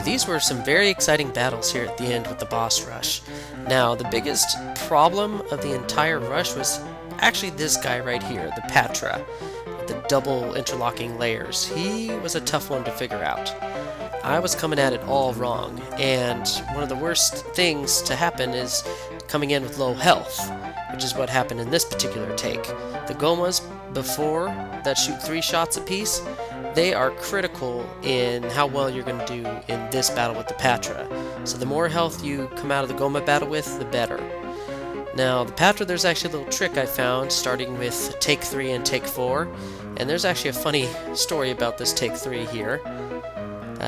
these were some very exciting battles here at the end with the boss rush. Now, the biggest problem of the entire rush was actually this guy right here, the Patra, with the double interlocking layers. He was a tough one to figure out. I was coming at it all wrong, and one of the worst things to happen is coming in with low health, which is what happened in this particular take. The Gomas, before that shoot 3 shots apiece, they are critical in how well you're going to do in this battle with the Patra. So the more health you come out of the Goma battle with, the better. Now, the Patra, there's actually a little trick I found, starting with take 3 and take 4, and there's actually a funny story about this take 3 here.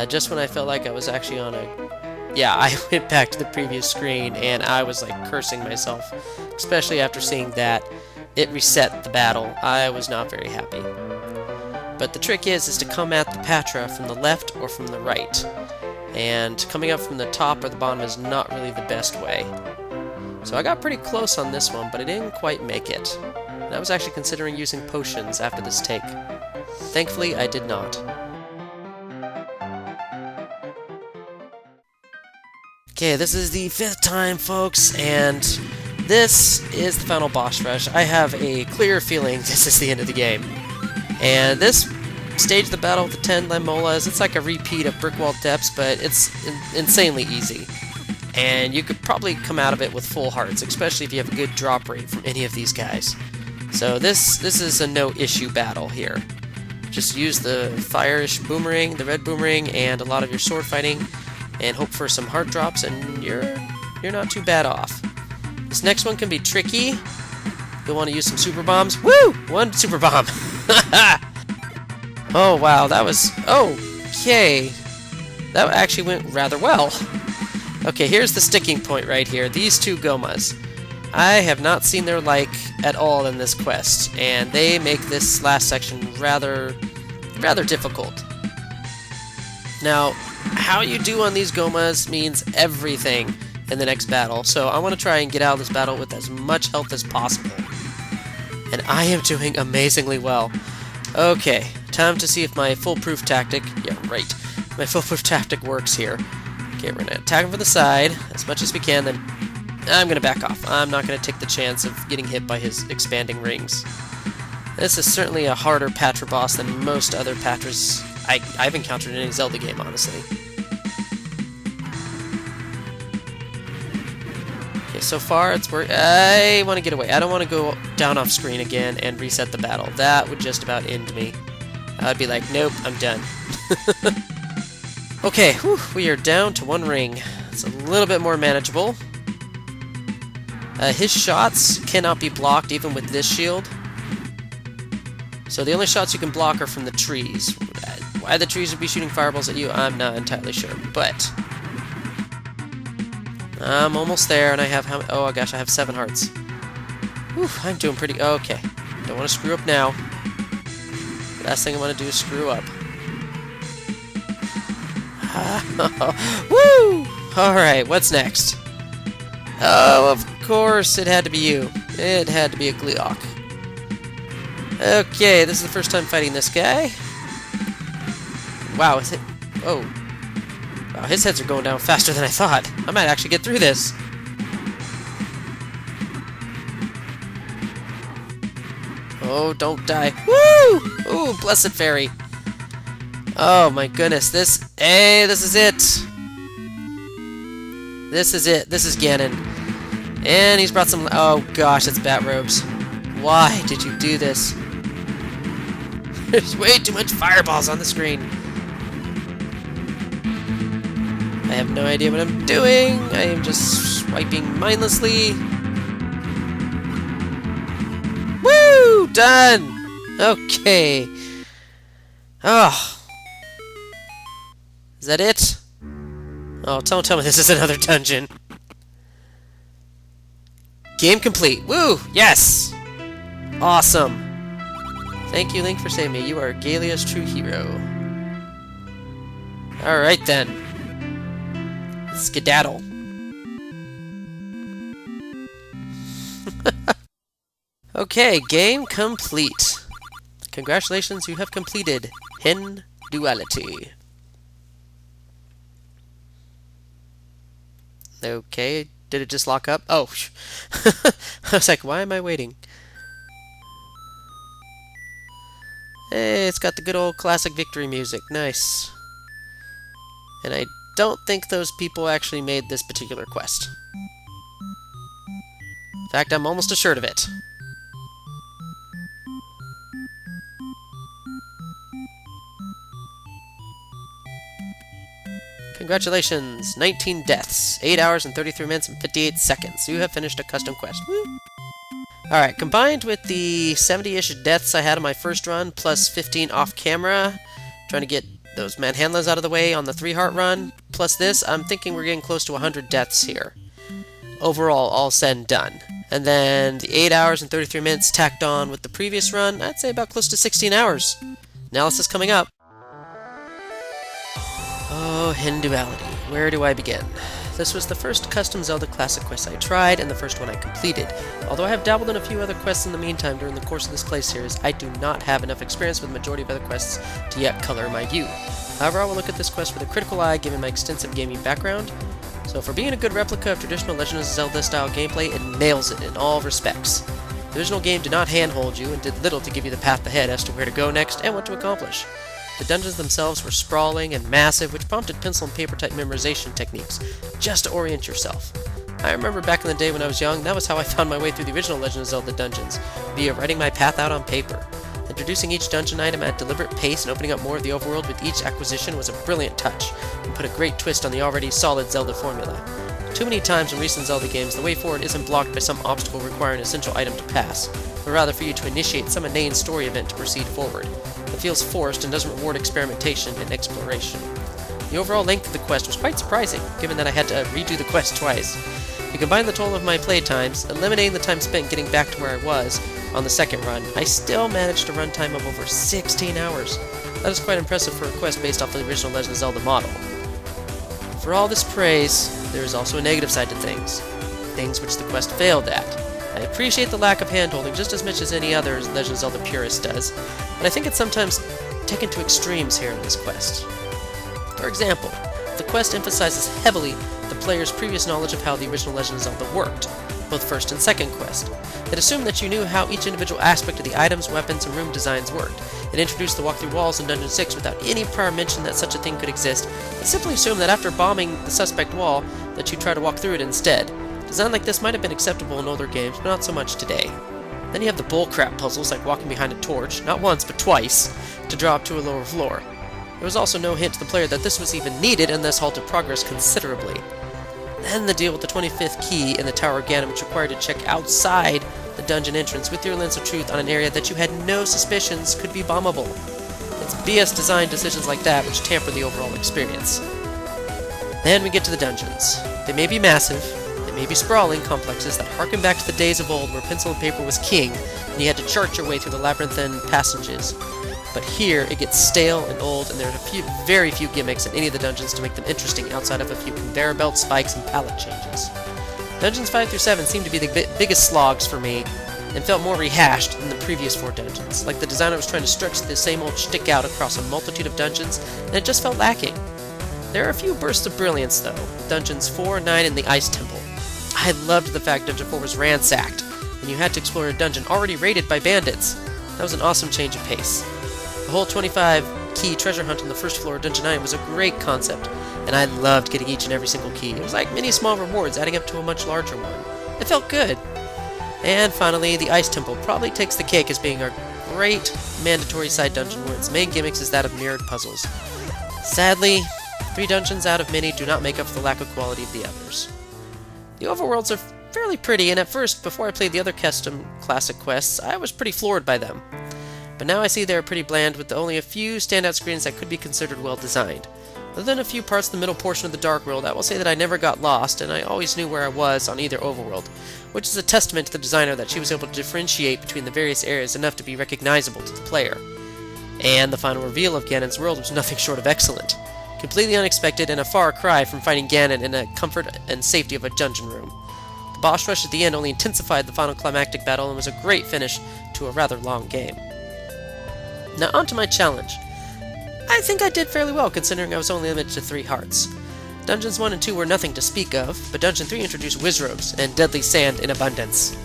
Just when I felt like I was actually on a... Yeah, I went back to the previous screen, and I was like cursing myself, especially after seeing that. It reset the battle. I was not very happy. But the trick is to come at the Patra from the left or from the right. And coming up from the top or the bottom is not really the best way. So I got pretty close on this one, but I didn't quite make it. And I was actually considering using potions after this take. Thankfully, I did not. Okay, this is the 5th time, folks, and this is the final boss rush. I have a clear feeling this is the end of the game. And this stage of the battle with the 10 Lemolas, it's like a repeat of Brick Wall Depths, but it's insanely easy. And you could probably come out of it with full hearts, especially if you have a good drop rate from any of these guys. So this is a no-issue battle here. Just use the fire-ish boomerang, the red boomerang, and a lot of your sword fighting, and hope for some heart drops, and you're not too bad off. This next one can be tricky. You'll want to use some super bombs. Woo! 1 super bomb. Oh wow, that was okay. That actually went rather well. Okay, here's the sticking point right here. These 2 Gomas. I have not seen their like at all in this quest, and they make this last section rather difficult. Now, how you do on these Gomas means everything in the next battle, so I want to try and get out of this battle with as much health as possible. And I am doing amazingly well. Okay, time to see if my foolproof tactic... Yeah, right. My foolproof tactic works here. Okay, we're going to attack him from the side as much as we can, then I'm going to back off. I'm not going to take the chance of getting hit by his expanding rings. This is certainly a harder Patra boss than most other Patras I've encountered in any Zelda game, honestly. Okay, so far it's worked. I want to get away. I don't want to go down off screen again and reset the battle. That would just about end me. I'd be like, nope, I'm done. Okay, whew, we are down to 1 ring. It's a little bit more manageable. His shots cannot be blocked even with this shield. So the only shots you can block are from the trees. Why the trees would be shooting fireballs at you, I'm not entirely sure, but... I'm almost there, and I have how... Oh, gosh, I have 7 hearts. Whew, I'm doing pretty... Okay. Don't want to screw up now. Last thing I want to do is screw up. Woo! Alright, what's next? Oh, of course, it had to be you. It had to be a Gleeok. Okay, this is the first time fighting this guy. Wow, oh. Wow, his heads are going down faster than I thought. I might actually get through this. Oh, don't die. Woo! Ooh, blessed fairy. Oh my goodness, this is it. This is it. This is Ganon. And he's brought some... Oh gosh, it's bat robes. Why did you do this? There's way too much fireballs on the screen. I have no idea what I'm doing. I am just swiping mindlessly. Woo! Done! Okay. Oh. Is that it? Oh, don't tell me this is another dungeon. Game complete. Woo! Yes! Awesome. Thank you, Link, for saving me. You are Galia's true hero. Alright then. Skedaddle. Okay, game complete. Congratulations, you have completed Duality. Okay, did it just lock up? Oh, I was like, why am I waiting? Hey, it's got the good old classic victory music. Nice. And I don't think those people actually made this particular quest. In fact, I'm almost assured of it. Congratulations! 19 deaths, 8 hours and 33 minutes and 58 seconds. You have finished a custom quest. Woo! Alright, combined with the 70-ish deaths I had on my first run, plus 15 off-camera, trying to get those manhandlers out of the way on the 3-heart run, plus this, I'm thinking we're getting close to 100 deaths here. Overall, all said and done. And then the 8 hours and 33 minutes tacked on with the previous run, I'd say about close to 16 hours. Analysis coming up. Oh, in Duality. Where do I begin? This was the first custom Zelda Classic quest I tried, and the first one I completed. Although I have dabbled in a few other quests in the meantime during the course of this play series, I do not have enough experience with the majority of other quests to yet color my view. However, I will look at this quest with a critical eye given my extensive gaming background. So for being a good replica of traditional Legend of Zelda style gameplay, it nails it in all respects. The original game did not handhold you and did little to give you the path ahead as to where to go next and what to accomplish. The dungeons themselves were sprawling and massive, which prompted pencil and paper type memorization techniques, just to orient yourself. I remember back in the day when I was young, that was how I found my way through the original Legend of Zelda dungeons, via writing my path out on paper. Introducing each dungeon item at a deliberate pace and opening up more of the overworld with each acquisition was a brilliant touch, and put a great twist on the already solid Zelda formula. Too many times in recent Zelda games, the way forward isn't blocked by some obstacle requiring an essential item to pass, but rather for you to initiate some inane story event to proceed forward. It feels forced and doesn't reward experimentation and exploration. The overall length of the quest was quite surprising, given that I had to redo the quest twice. To combine the total of my playtimes, eliminating the time spent getting back to where I was on the second run, I still managed a runtime of over 16 hours. That is quite impressive for a quest based off the original Legend of Zelda model. For all this praise, there is also a negative side to things which the quest failed at. I appreciate the lack of handholding just as much as any other Legend of Zelda purist does, but I think it's sometimes taken to extremes here in this quest. For example, the quest emphasizes heavily the player's previous knowledge of how the original Legend of Zelda worked, both first and second quest. It assumed that you knew how each individual aspect of the items, weapons, and room designs worked. It introduced the walk-through walls in Dungeon 6 without any prior mention that such a thing could exist. It simply assumed that after bombing the suspect wall, that you try to walk through it instead. Design like this might have been acceptable in older games, but not so much today. Then you have the bullcrap puzzles like walking behind a torch, not once but twice, to draw up to a lower floor. There was also no hint to the player that this was even needed and thus halted progress considerably. Then the deal with the 25th key in the Tower of Ganon, which required to check outside the dungeon entrance with your lens of truth on an area that you had no suspicions could be bombable. It's BS design decisions like that which tamper the overall experience. Then we get to the dungeons. They may be massive, they may be sprawling complexes that harken back to the days of old where pencil and paper was king and you had to chart your way through the labyrinthine passages. But here, it gets stale and old, and there are very few gimmicks in any of the dungeons to make them interesting outside of a few conveyor belt spikes and palette changes. Dungeons 5 through 7 seem to be the biggest slogs for me, and felt more rehashed than the previous 4 dungeons, like the designer was trying to stretch the same old shtick out across a multitude of dungeons, and it just felt lacking. There are a few bursts of brilliance, though. Dungeons 4, 9, and the Ice Temple. I loved the fact Dungeon 4 was ransacked, and you had to explore a dungeon already raided by bandits. That was an awesome change of pace. The whole 25-key treasure hunt on the first floor of Dungeon 9 was a great concept, and I loved getting each and every single key. It was like many small rewards adding up to a much larger one. It felt good. And finally, the Ice Temple probably takes the cake as being our great mandatory side dungeon where its main gimmicks is that of mirrored puzzles. Sadly, 3 dungeons out of many do not make up for the lack of quality of the others. The overworlds are fairly pretty, and at first, before I played the other custom classic quests, I was pretty floored by them. But now I see they are pretty bland with only a few standout screens that could be considered well designed. Other than a few parts of the middle portion of the Dark World, I will say that I never got lost, and I always knew where I was on either overworld, which is a testament to the designer that she was able to differentiate between the various areas enough to be recognizable to the player. And the final reveal of Ganon's world was nothing short of excellent. Completely unexpected and a far cry from fighting Ganon in the comfort and safety of a dungeon room. The boss rush at the end only intensified the final climactic battle and was a great finish to a rather long game. Now onto my challenge. I think I did fairly well considering I was only limited to 3 hearts. Dungeons 1 and 2 were nothing to speak of, but Dungeon 3 introduced Willrocks and deadly sand in abundance.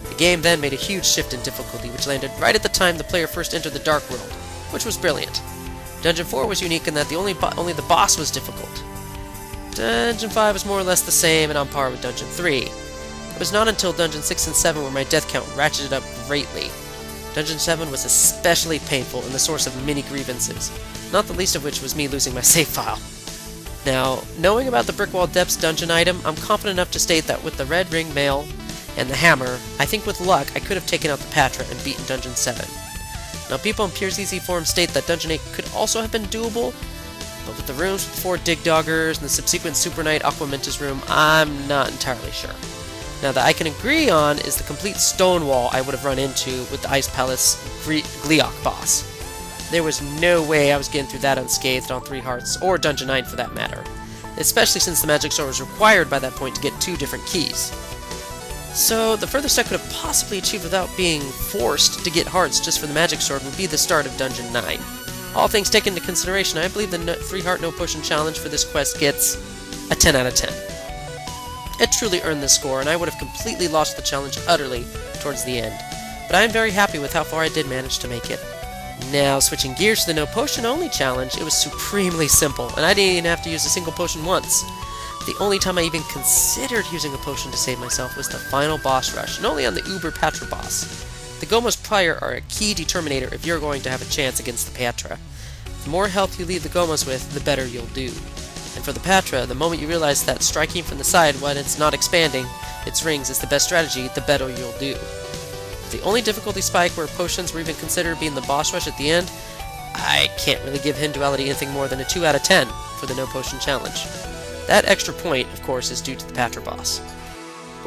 The game then made a huge shift in difficulty, which landed right at the time the player first entered the Dark World, which was brilliant. Dungeon 4 was unique in that only the boss was difficult. Dungeon 5 was more or less the same and on par with Dungeon 3. It was not until Dungeon 6 and 7 where my death count ratcheted up greatly. Dungeon 7 was especially painful and the source of many grievances, not the least of which was me losing my save file. Now, knowing about the Brickwall Depths dungeon item, I'm confident enough to state that with the red ring mail and the hammer, I think with luck I could have taken out the Patra and beaten Dungeon 7. Now, people in Pure ZZ forums state that Dungeon 8 could also have been doable, but with the rooms with 4 Dig Doggers and the subsequent Super Knight Aquamentus room, I'm not entirely sure. Now, that I can agree on is the complete stone wall I would have run into with the Ice Palace Gleeok boss. There was no way I was getting through that unscathed on 3 hearts, or Dungeon 9 for that matter, especially since the magic sword was required by that point to get 2 different keys. So, the furthest I could have possibly achieved without being forced to get hearts just for the magic sword would be the start of Dungeon 9. All things taken into consideration, I believe the 3 heart no potion challenge for this quest gets a 10 out of 10. It truly earned this score, and I would have completely lost the challenge utterly towards the end, but I am very happy with how far I did manage to make it. Now, switching gears to the no potion only challenge, it was supremely simple, and I didn't even have to use a single potion once. The only time I even considered using a potion to save myself was the final boss rush, and only on the Uber Patra boss. The Gomos prior are a key determinator if you're going to have a chance against the Patra. The more health you leave the Gomos with, the better you'll do. And for the Patra, the moment you realize that striking from the side when it's not expanding its rings is the best strategy, the better you'll do. The only difficulty spike where potions were even considered being the boss rush at the end, I can't really give Duality anything more than a 2 out of 10 for the no potion challenge. That extra point, of course, is due to the Patra boss.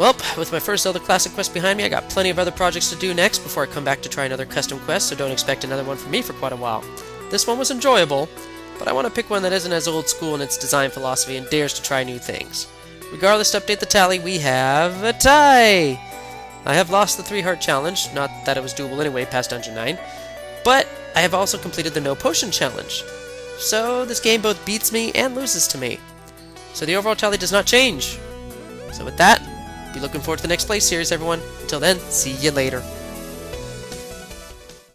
Well, with my first Zelda Classic quest behind me, I got plenty of other projects to do next before I come back to try another custom quest, so don't expect another one from me for quite a while. This one was enjoyable, but I want to pick one that isn't as old school in its design philosophy and dares to try new things. Regardless, to update the tally, we have a tie! I have lost the 3 heart challenge, not that it was doable anyway past Dungeon 9, but I have also completed the no potion challenge. So this game both beats me and loses to me. So the overall tally does not change. So with that, be looking forward to the next play series, everyone. Until then, see you later.